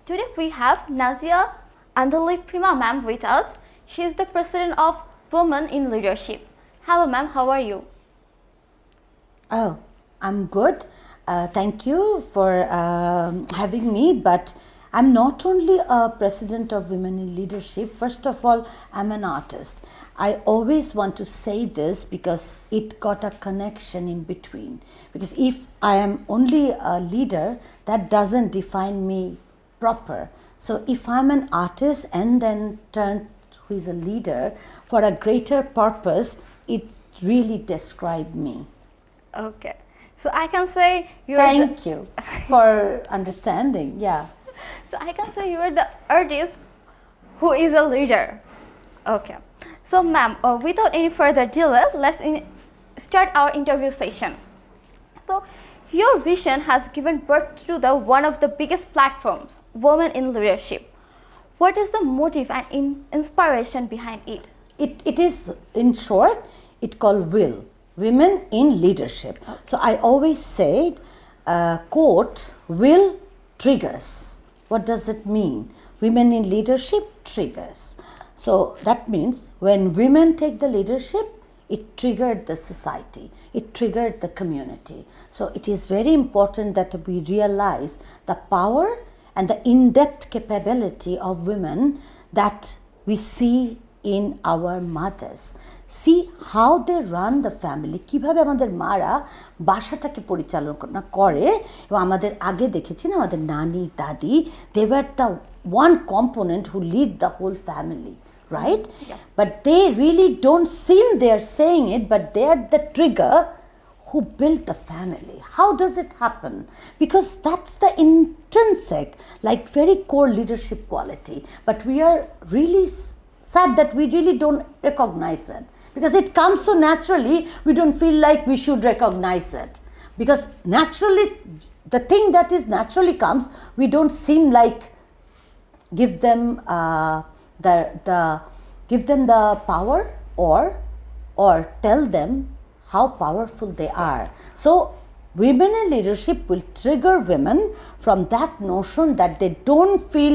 Today we have Nazia Andaleeb Preema ma'am with us. She is the president of Women in Leadership. Hello ma'am, how are you? Oh, I'm good. Thank you for having me. But I'm not only a president of Women in Leadership. First of all, I'm an artist. I always want to say this because it got a connection in between. Because if I am only a leader, that doesn't define me proper. So if I'm an artist and then turned who is a leader for a greater purpose, it really described me. Okay. So I can say you are Thank you for understanding. Yeah. So I can say you are the artist who is a leader. Okay. So ma'am, without any further delay, let's start our interview session. So your vision has given birth to the one of the biggest platforms, Women in Leadership. What is the motive and inspiration behind it? It is, in short, it called Will, Women in Leadership. Okay. So I always say, quote, Will triggers. What does it mean? Women in Leadership triggers. So that means when women take the leadership, it triggered the society, it triggered the community. So it is very important that we realize the power and the in-depth capability of women that we see in our mothers. See how they run the family, কিভাবে আমাদের মারা বাসাটাকে পরিচালনা করে এবং আমাদের আগে দেখেছি না আমাদের নানি দাদি, they were the one component who lead the whole family, right? Yeah. But they really don't seem they are saying it, but they are the trigger who built the family. How does it happen? Because that's the intrinsic, like very core leadership quality. But we are really sad that we really don't recognize it. Because it comes so naturally, we don't feel like we should recognize it. Because naturally, the thing that is naturally comes, we don't seem like give them the power or tell them how powerful they are. So women in leadership will trigger women from that notion that they don't feel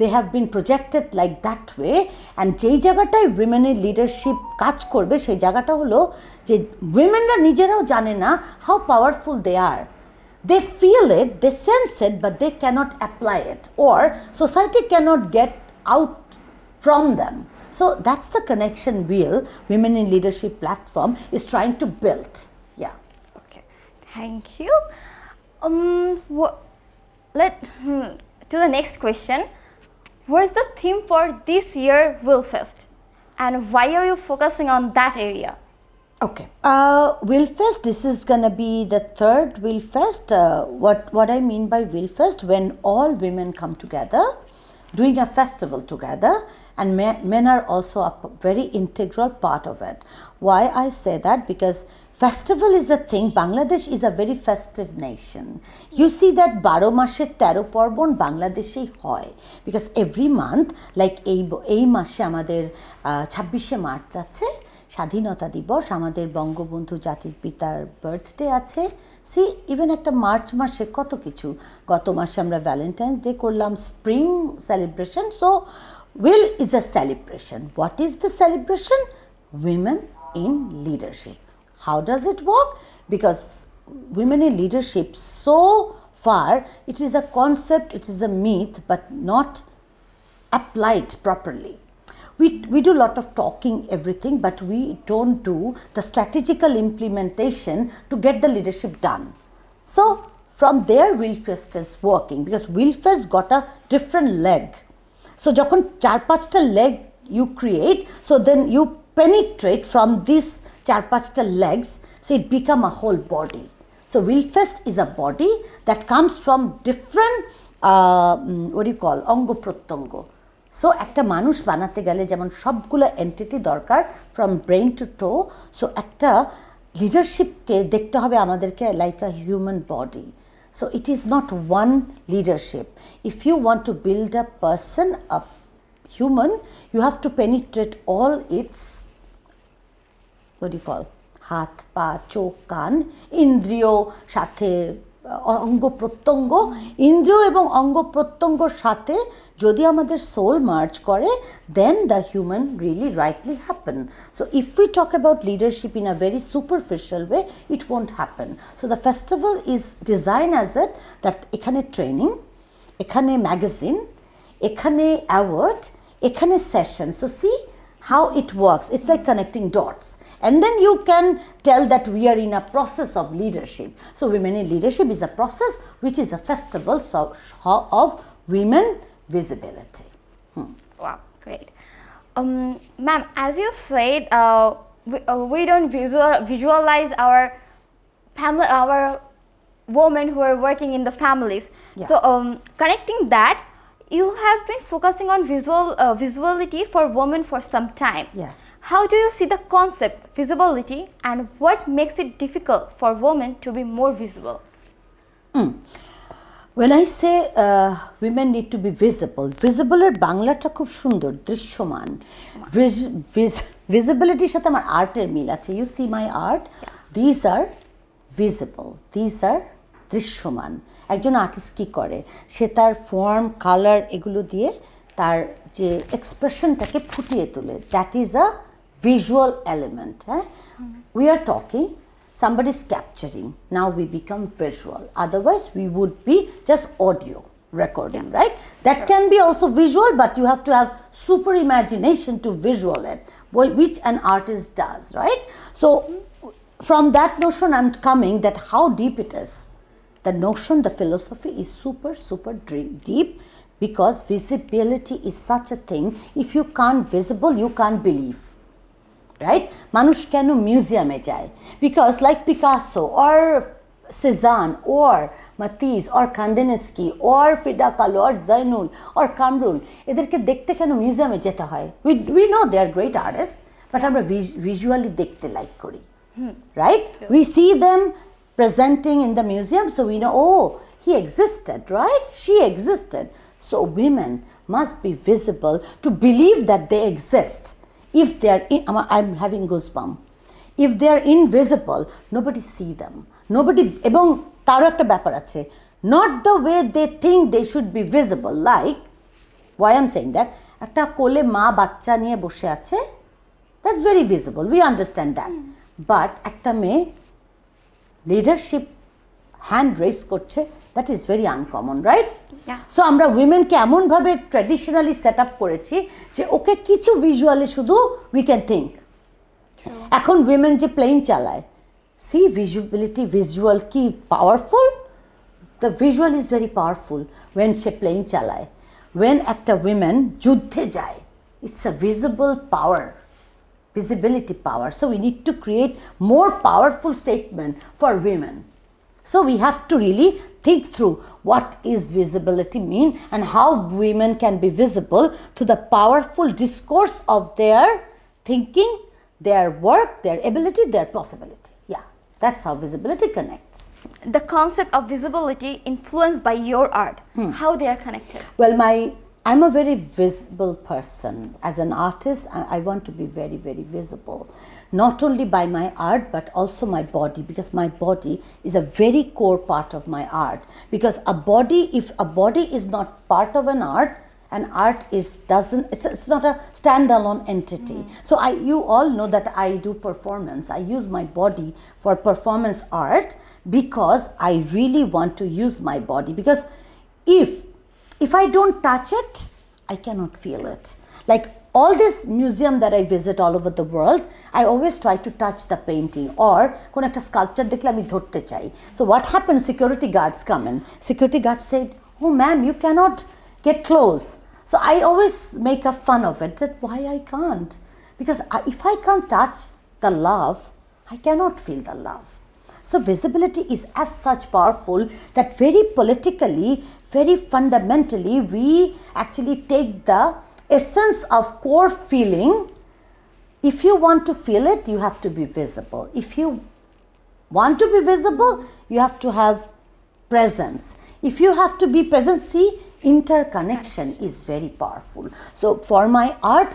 they have been projected like that way, and যেই জায়গাটায় women in leadership কাজ করবে সেই জায়গাটা হলো যে womenরা নিজেরাও জানে না how powerful they are. They feel it, they sense it, but they cannot apply it, or society cannot get out from them. So that's the connection Will, Women in Leadership platform, is trying to build. Yeah. Okay, thank you. To the next question. What is the theme for this year Will Fest, and why are you focusing on that area? Okay. Will Fest, this is gonna be the third Will Fest. What I mean by Will Fest, when all women come together, doing a festival together, and men are also a very integral part of it. Why I say that? Because festival is a thing. Bangladesh is a very festive nation. You see that 12 মাসে 13 পার্বণ বাংলাদেশেই হয়, because every month, like এই মাসে আমাদের 26শে March আছে স্বাধীনতা দিবস, আমাদের বঙ্গবন্ধু জাতির পিতার বার্থডে আছে। সি ইভেন একটা মার্চ মাসে কত কিছু, গত মাসে আমরা ভ্যালেন্টাইন্স ডে করলাম, spring celebration. So Will is a celebration. What is the celebration? Women in leadership. How does it work? Because women in leadership, so far, it is a concept, it is a myth, but not applied properly. We do a lot of talking, everything, but we don't do the strategical implementation to get the leadership done. So from there, Will Fest is working, because Will Fest got a different leg. So যখন 4-5টা leg you create, so then you penetrate from this 4-5টা legs, so it become a whole body. So Will Fest is a body that comes from different what do you call অঙ্গ প্রত্যঙ্গ. So একটা মানুষ বানাতে গেলে যেমন সবগুলো entity দরকার from brain to toe, so একটা লিডারশিপকে দেখতে হবে আমাদেরকে like a human body. So it is not one leadership. If you want to build a person, a human, you have to penetrate all its, what do you call, হাত পা চোখ কান ইন্দ্রিয় সাথে অঙ্গ প্রত্যঙ্গ, ইন্দ্রিয় এবং অঙ্গ প্রত্যঙ্গর সাথে যদি আমাদের সোল মার্জ করে, then the human really rightly happen. So if we talk about leadership in a very superficial way, it won't happen. So the festival is designed as it that এখানে ট্রেনিং, এখানে magazine, এখানে award, এখানে session. So see how it works. It's like connecting dots. And then you can tell that we are in a process of leadership. So women in leadership is a process which is a festival of women visibility. Wow, great. Ma'am, as you said, we don't visualize our family, our women who are working in the families. Yeah. So connecting that, you have been focusing on visibility for women for some time. Yeah. How do you see the concept visibility, and what makes it difficult for women to be more visible? When I say women need to be visible, visible এর বাংলাটা খুব সুন্দর, দৃশ্যমান. Visibility সাথে আমার আর্টের মিল আছে. You see my art, these are visible, these are দৃশ্যমান. একজন আর্টিস্ট কী করে, সে তার ফর্ম, কালার এগুলো দিয়ে তার যে এক্সপ্রেশনটাকে ফুটিয়ে তোলে. That is a visual element. We are talking, somebody is capturing, now we become visual, otherwise we would be just audio recording, right? That can be also visual, but you have to have super imagination to visual it, which an artist does, right? So from that notion I'm coming that how deep it is. The notion, the philosophy is super deep, because visibility is such a thing. If you can't visible, you can't believe. Right? মানুষ কেন মিউজিয়ামে যায়? Because like Picasso or Cezanne or Matisse or Kandinsky or Frida Kahlo or Zainul or Kamrul, এদেরকে দেখতে কেন মিউজিয়ামে যেতে হয়? We know they are great artists, but আমরা visually দেখতে লাইক করি. Right? We see them presenting in the museum, so we know, oh, he existed, right? She existed. So women must be visible to believe that they exist. If they are I'm having goosebumps. If they are invisible, nobody see them. Nobody, এবং তারও একটা ব্যাপার আছে, not the way they think they should be visible. Like, why I'm saying that, একটা কোলে মা বাচ্চা নিয়ে বসে আছে, that's very visible, we understand that. But একটা মেয়ে লিডারশিপ হ্যান্ড রেজ করছে, that is very uncommon, right? So আমরা উইমেনকে এমনভাবে ট্র্যাডিশনালি সেট আপ করেছি যে ওকে কিছু ভিজুয়ালি শুধু উই ক্যান থিঙ্ক. এখন উইমেন যে প্লেন চালায়, সি ভিজুয়ালিটি, ভিজুয়াল কি powerful, the visual is very powerful when সে প্লেন চালায়. ওয়েন একটা উইমেন যুদ্ধে যায়, it's a visible power, visibility power. So we need to create more powerful statement for women. So we have to really think through what is visibility mean and how women can be visible to the powerful discourse of their thinking, their work, their ability, their possibility. Yeah, that's how visibility connects. The concept of visibility influenced by your art, how they are connected? Well, I'm a very visible person. As an artist, I want to be very, very visible. Not only by my art, but also my body, because my body is a very core part of my art. Because if a body is not part of an art it's not a standalone entity. So you all know that I do performance. I use my body for performance art because I really want to use my body. Because if I don't touch it, I cannot feel it. Like all this museum that I visit all over the world, I always try to touch the painting or কোনো একটা sculpture দেখলে আমি ধরতে চাই. So what happened? Security guards come in. Security guards said, "Oh ma'am, you cannot get close." So I always make a fun of it, that why I can't? Because if I can't touch the love, I cannot feel the love. So visibility is as such powerful that very politically, very fundamentally, we actually take the essence of core feeling. If you want to feel it, you have to be visible. If you want to be visible, you have to have presence. If you have to be present, see, interconnection is very powerful. So for my art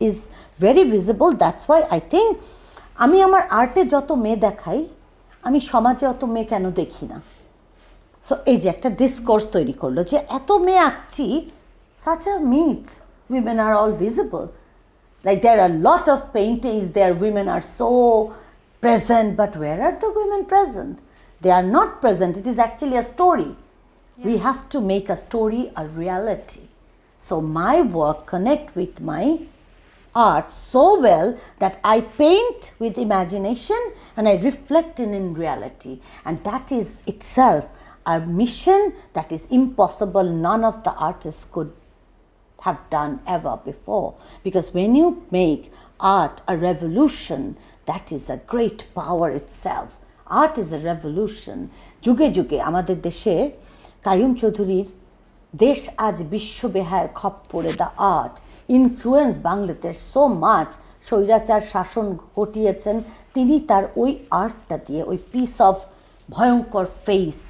is very visible. That's why I think আমি আমার আর্টে যত মেয়ে দেখাই, আমি সমাজে অত মেয়ে কেন দেখি না? সো এই যে একটা ডিসকোর্স তৈরি করলো যে এত মেয়ে আঁকছি, such a myth, women are all visible. Like there are a lot of paintings there, women are so present, but where are the women present? They are not present. It is actually a story. We have to make a story a reality. So my work connect with my art so well that I paint with imagination and I reflect in reality, and that is itself a mission that is impossible. None of the artists could have done ever before, because when you make art a revolution, that is a great power itself. Art is a revolution. যুগে যুগে আমাদের দেশে কাইয়ুম চৌধুরীর দেশ আজ বিশ্ববেহার খপ্পরে, the art influence Bangladesh so much, স্বৈরাচার শাসন ঘটিয়েছেন তিনি তার ওই আর্টটা দিয়ে, ওই পিস অফ ভয়ঙ্কর face.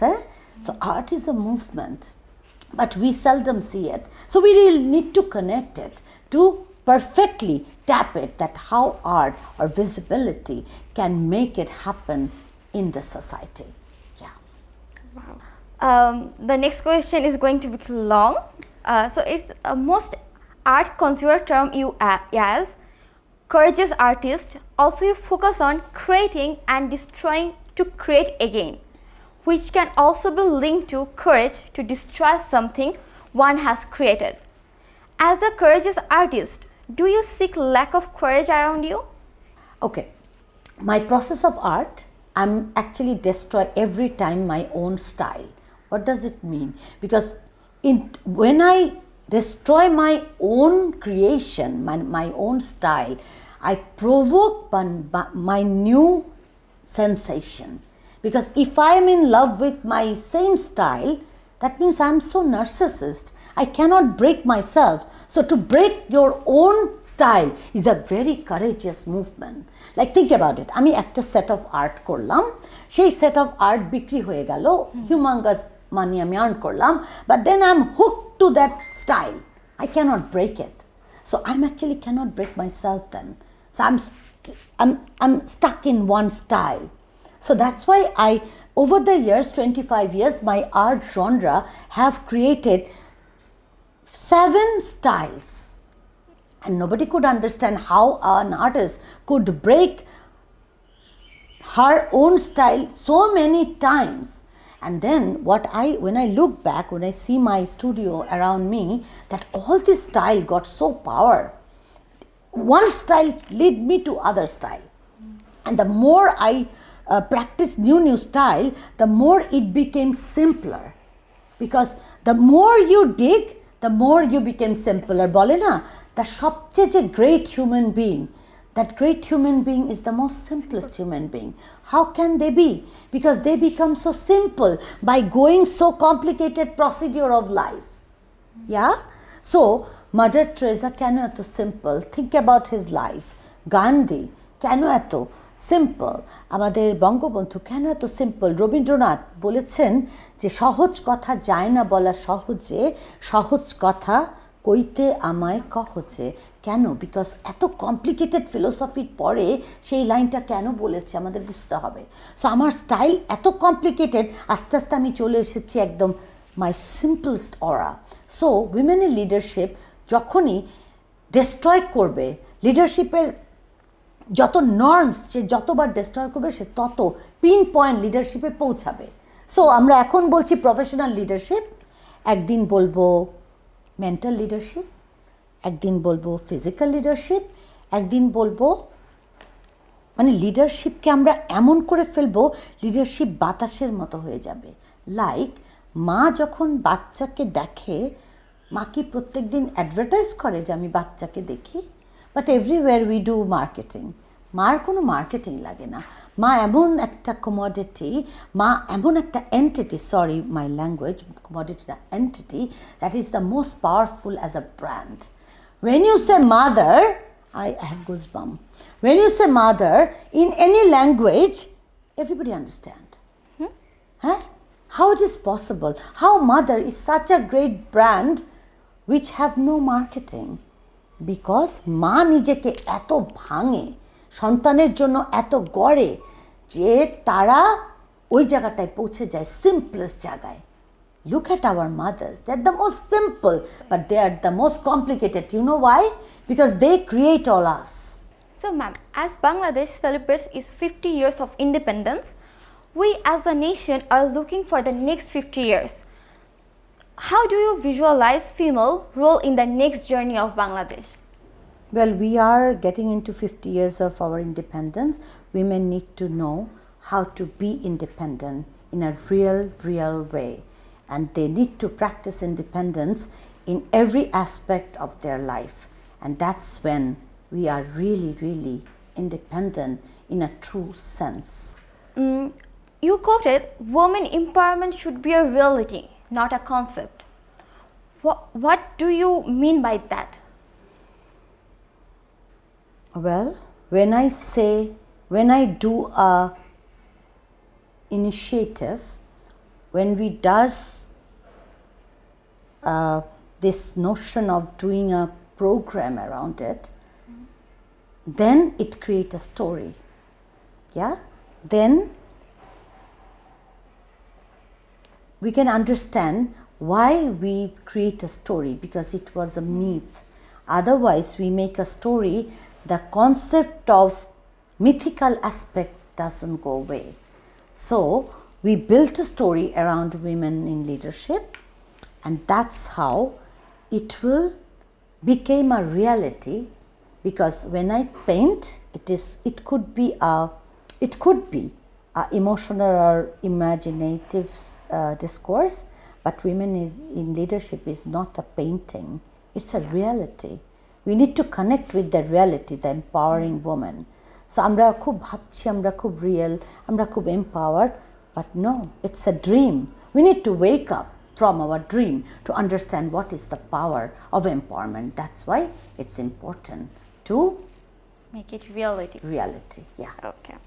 So art is a movement, but we seldom see it. So we really need to connect it to perfectly tap it, that how art or visibility can make it happen in the society. Yeah. The next question is going to be long. So it's most art consumer term you as courageous artist. Also you focus on creating and destroying to create again, which can also be linked to courage to destroy something one has created. As a courageous artist, do you seek lack of courage around you? Okay, my process of art, I'm actually destroy every time my own style. What does it mean? Because when I destroy my own creation, my own style, I provoke my new sensation. Because if I am in love with my same style, that means I am so narcissist. I cannot break myself. So to break your own style is a very courageous movement. Like think about it. আমি একটা set of art করলাম, সেই set of art বিক্রি হয়ে গেল, humongous money আমি earn করলাম, but then I'm hooked to that style. I cannot break it. So I'm actually cannot break myself then. So I'm stuck in one style. So that's why I, over the years, 25 years, my art genre have created 7 styles. And nobody could understand how an artist could break her own style so many times. And then when I look back, when I see my studio around me, that all this style got so power. One style lead me to other style. And the more I practice new style, the more it became simpler. Because the more you dig, the more you became simpler. বলে না, the সবচেয়ে যে great human being, that great human being is the most simplest human being. How can they be? Because they become so simple by going so complicated procedure of life. Yeah? So, Mother Teresa কেন এত simple? Think about his life. Gandhi কেন এত simple, আমাদের বঙ্গবন্ধু কেন এত simple? Rabindranath বলেছেন যে সহজ কথা যায় না বলা সহজে, সহজ কথা কইতে আমায় কহজে। কেন? বিকজ এত কমপ্লিকেটেড ফিলোসফির পরে সেই লাইনটা কেন বলেছে আমাদের বুঝতে হবে। সো আমার স্টাইল এত কমপ্লিকেটেড, আস্তে আস্তে আমি চলে এসেছি একদম মাই সিম্পলস্ট অরা। সো উইমেন ইন লিডারশিপ যখনই ডিস্ট্রয় করবে, লিডারশিপের যত নর্মস যে যতবার ডিস্ট্রয় করবে সে তত পিন পয়েন্ট লিডারশিপে পৌঁছাবে। সো আমরা এখন বলছি প্রফেশনাল লিডারশিপ, একদিন বলবো মেন্টাল লিডারশিপ, একদিন বলবো ফিজিক্যাল লিডারশিপ, একদিন বলবো মানে লিডারশিপকে আমরা এমন করে ফেলবো লিডারশিপ বাতাসের মতো হয়ে যাবে। লাইক মা যখন বাচ্চাকে দেখে, মা কি প্রত্যেক দিন অ্যাডভার্টাইজ করে যে আমি বাচ্চাকে দেখি? But everywhere we do marketing. মার কোনো মার্কেটিং লাগে না। মা এমন একটা কমোডিটি, মা এমন একটা entity, sorry my language, commodity না entity, that is the most powerful as a brand. When you say mother, I have goosebumps. When you say mother in any language, everybody understand. Huh? How it is possible? How mother is such a great brand which have no marketing? Because মা নিজেকে এত ভাঙে, সন্তানের জন্য এত গড়ে যে তারা ওই জায়গাটায় পৌঁছে যায় simplest জায়গায়. Look at our mothers. They're the most simple, but they are the most complicated. You know why? Because they create all us. So ma'am, as Bangladesh celebrates its 50 years of independence, we as a nation are looking for the next 50 years. How do you visualize female role in the next journey of Bangladesh? Well, we are getting into 50 years of our independence. Women need to know how to be independent in a real way. And they need to practice independence in every aspect of their life. And that's when we are really independent in a true sense. You quoted, women empowerment should be a reality, not a concept. What do you mean by that? Well, when I do a initiative, when we does this notion of doing a program around it, then it creates a story. Yeah? Then we can understand why we create a story, because it was a myth. Otherwise, we make a story, the concept of mythical aspect doesn't go away. So, we built a story around women in leadership, and that's how it will become a reality. Because when I paint, it could be a emotional or imaginative discourse, but women in leadership is not a painting, it's a reality. We need to connect with the reality, the empowering woman. So আমরা খুব ভাবছি, আমরা খুব real, আমরা খুব empowered, but no, it's a dream. We need to wake up from our dream to understand what is the power of empowerment. That's why it's important to Make it reality. Yeah. Okay.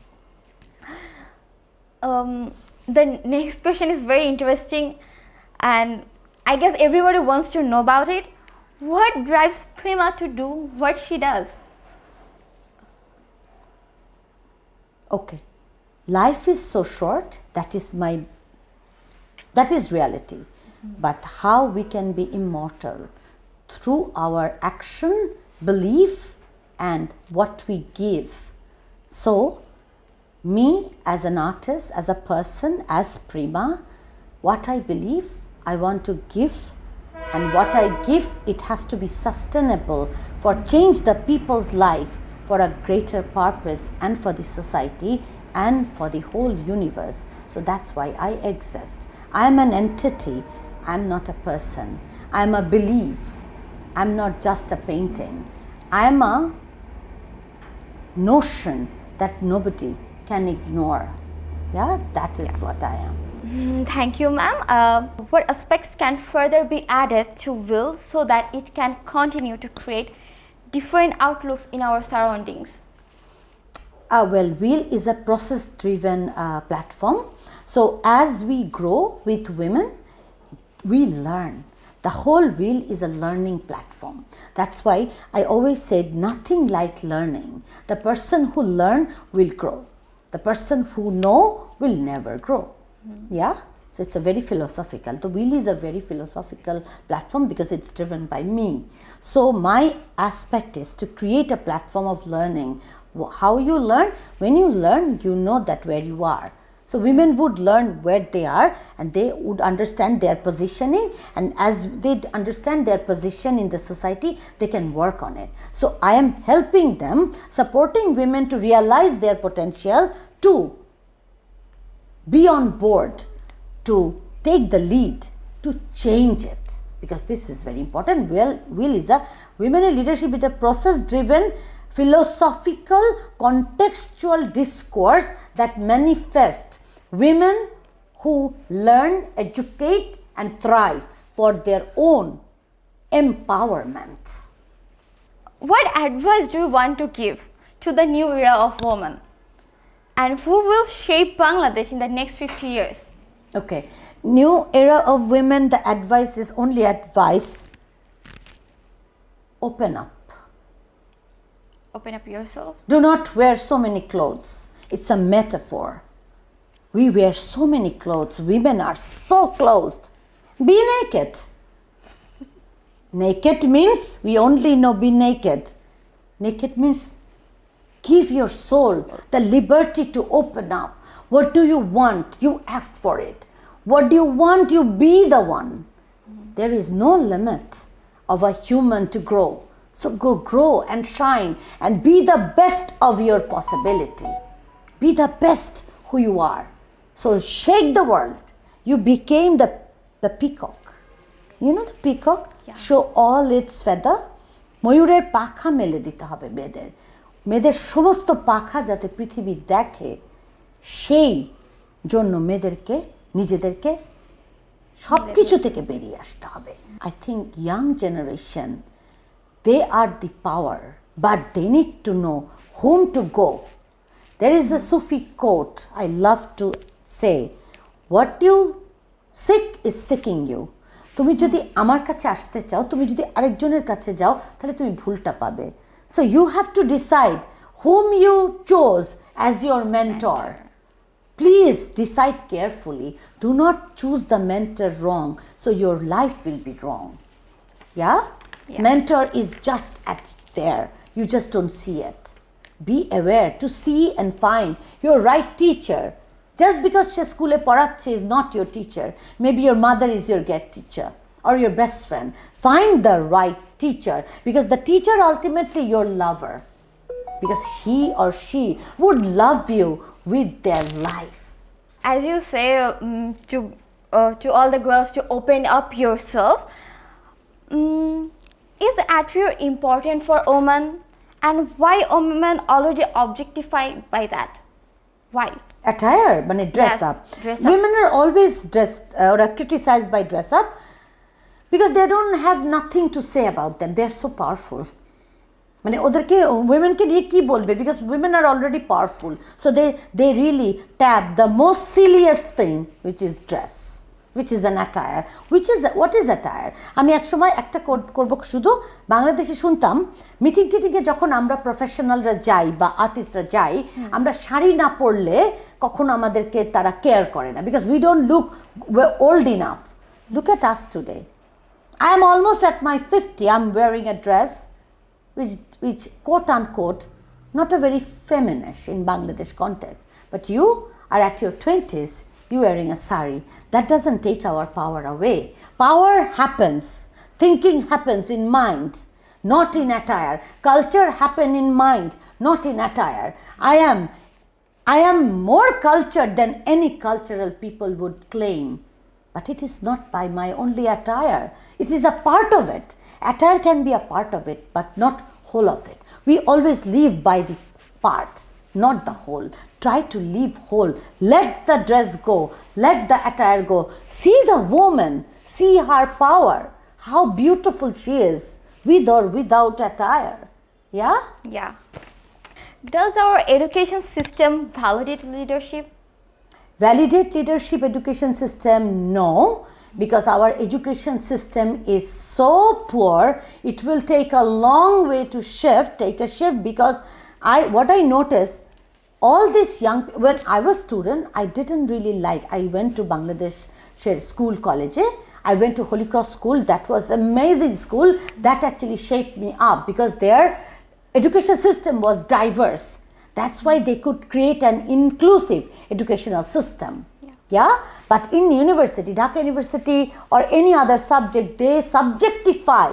The next question is very interesting, and I guess everybody wants to know about it. What drives Preema to do what she does? Okay. Life is so short, that is reality. But how we can be immortal? Through our action, belief, and what we give. So, me as an artist, as a person, as Preema, what I believe, I want to give, and what I give, it has to be sustainable for change the people's life for a greater purpose and for the society and for the whole universe. So that's why I exist. I am an entity, I am not a person. I am a belief, I am not just a painting. I am a notion that nobody can ignore. Yeah, that is what I am. Thank you, ma'am. What aspects can further be added to Will so that it can continue to create different outlooks in our surroundings? Well, Wheel is a process-driven platform. So as we grow with women, we learn. The whole Wheel is a learning platform. That's why I always said nothing like learning. The person who learn will grow. The person who know will never grow. Yeah? So it's a very philosophical. The Wheel is a very philosophical platform because it's driven by me. So my aspect is to create a platform of learning. How you learn? When you learn, you know that where you are. So women would learn where they are, and they would understand their positioning, and as they understand their position in the society, they can work on it. So I am helping them, supporting women to realize their potential, to be on board, to take the lead, to change it, because this is very important. Will is a women in leadership, it's a process driven, philosophical, contextual discourse that manifests women who learn, educate, and thrive for their own empowerment. What advice do you want to give to the new era of women? And who will shape Bangladesh in the next 50 years? Okay, new era of women, the advice is only advice. Open up. Open up yourself. Do not wear so many clothes. It's a metaphor. We wear so many clothes. Women are so closed. Be naked. Naked means we only know be naked. Naked means give your soul the liberty to open up. What do you want? You ask for it. What do you want? You be the one. There is no limit of a human to grow. So go grow and shine and be the best of your possibility. Be the best who you are. So shake the world. You became the peacock. You know the peacock? Yeah. Show all its feather. ময়ূরের পাখা মেলে দিতে হবে মেয়েদের। মেয়েদের সমস্ত পাখা যাতে পৃথিবী দেখে সেই জন্য মেয়েদেরকে নিজেদেরকে সব কিছু থেকে বেরিয়ে আসতে হবে। I think young generation, they are the power, but they need to know whom to go. There is a Sufi quote I love to say, what you seek is seeking you. তুমি যদি আমার কাছে আসতে চাও, তুমি যদি আরেকজনের কাছে যাও, তাহলে তুমি ভুলটা পাবে। So you have to decide whom you chose as your mentor. Please decide carefully. Do not choose the mentor wrong, so your life will be wrong. Yeah? Yes. Mentor is just at there. You just don't see it. Be aware to see and find your right teacher. Just because she skule poraচ্ছে is not your teacher. Maybe your mother is your get teacher or your best friend. Find the right teacher, because the teacher ultimately your lover, because he or she would love you with their life. As you say, to all the girls to open up yourself, is attire important for women, and why women already objectified by that? Why? Attire, মানে dress Yes, up. dress up. Women are always dressed or criticized by dress up because they don't have nothing to say about them. They are so powerful. মানে ওদেরকে womenকে নিয়ে কি বলবে, because women are already powerful, so they really tap the most silliest thing, which is dress, which is an attire, what is attire? আমি একসময় একটা করব, শুধু বাংলাদেশে শুনতাম মিটিং টিটিংয়ে যখন আমরা প্রফেশনালরা যাই বা আর্টিস্টরা যাই, আমরা শাড়ি না পরলে কখনো আমাদেরকে তারা কেয়ার করে না, because we don't look old enough. Look at us today. I am almost at my 50. I'm wearing a dress which quote unquote not a very feminine in Bangladesh context, but you are at your 20s, you wearing a sari. That doesn't take our power away. Power happens, thinking happens in mind, not in attire. Culture happen in mind, not in attire. I am more cultured than any cultural people would claim, but it is not by my only attire. It is a part of it. Attire can be a part of it, but not whole of it. We always live by the part, not the whole. Try to live whole. Let the dress go. Let the attire go. See the woman. See her power. How beautiful she is, with or without attire. Yeah? Yeah. Does our education system validate leadership? Validate leadership education system? No, because our education system is so poor. It will take a long way to take a shift, because what I noticed, all these young, when I was student, I didn't really like, I went to Bangladesh school college. I went to Holy Cross school. That was amazing school. That actually shaped me up, because their education system was diverse. That's why they could create an inclusive educational system. Yeah, but in university, Dhaka University or any other subject, they subjectify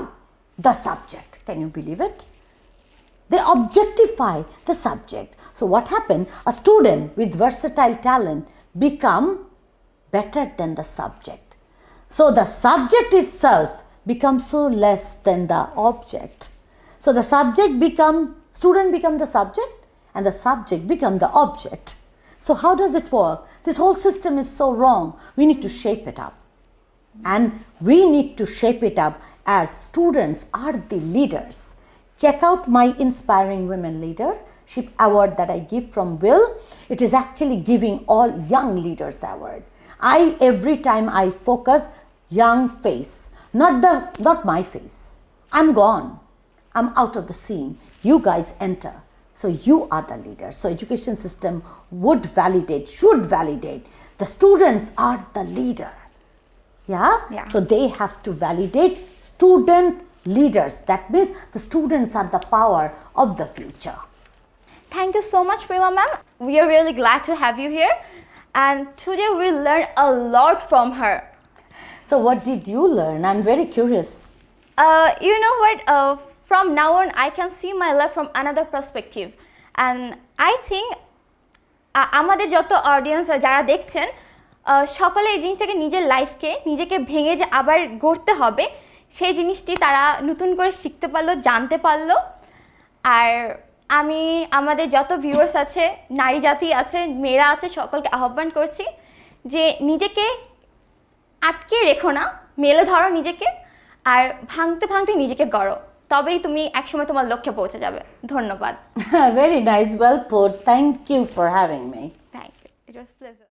the subject. Can you believe it? They objectify the subject. So what happened? A student with versatile talent become better than the subject. So the subject itself becomes so less than the object. So the student become the subject, and the subject become the object. So how does it work? This whole system is so wrong. We need to shape it up. And we need to shape it up as students are the leaders. Check out my Inspiring Women Leadership Award that I give from Will. It is actually giving all young leaders award. Every time I focus young face, not my face. I'm gone. I'm out of the scene. You guys enter. So you are the leaders. So education system would validate, should validate. The students are the leader. Yeah? Yeah. So they have to validate student leaders. That means the students are the power of the future. Thank you so much, Preema ma'am. We are really glad to have you here. And today we learned a lot from her. So what did you learn? I'm very curious. You know what? From now on, I can see my life from another perspective. And I think আমাদের যত audience যারা দেখছেন সকলে এই জিনিসটাকে নিজের লাইফকে নিজেকে ভেঙে যে আবার গড়তে হবে সেই জিনিসটি তারা নতুন করে শিখতে পারলো, জানতে পারলো। আর আমি আমাদের যত ভিউয়ার্স আছে, নারী জাতি আছে, মেয়েরা আছে, সকলকে আহ্বান করছি যে নিজেকে আটকে রেখো না, মেলে ধরো নিজেকে, আর ভাঙতে ভাঙতে নিজেকে গড়ো, তবেই তুমি একসময় তোমার লক্ষ্যে পৌঁছে যাবে। ধন্যবাদ। Very nice, well put. Thank you for having me. Thank you, it was pleasure.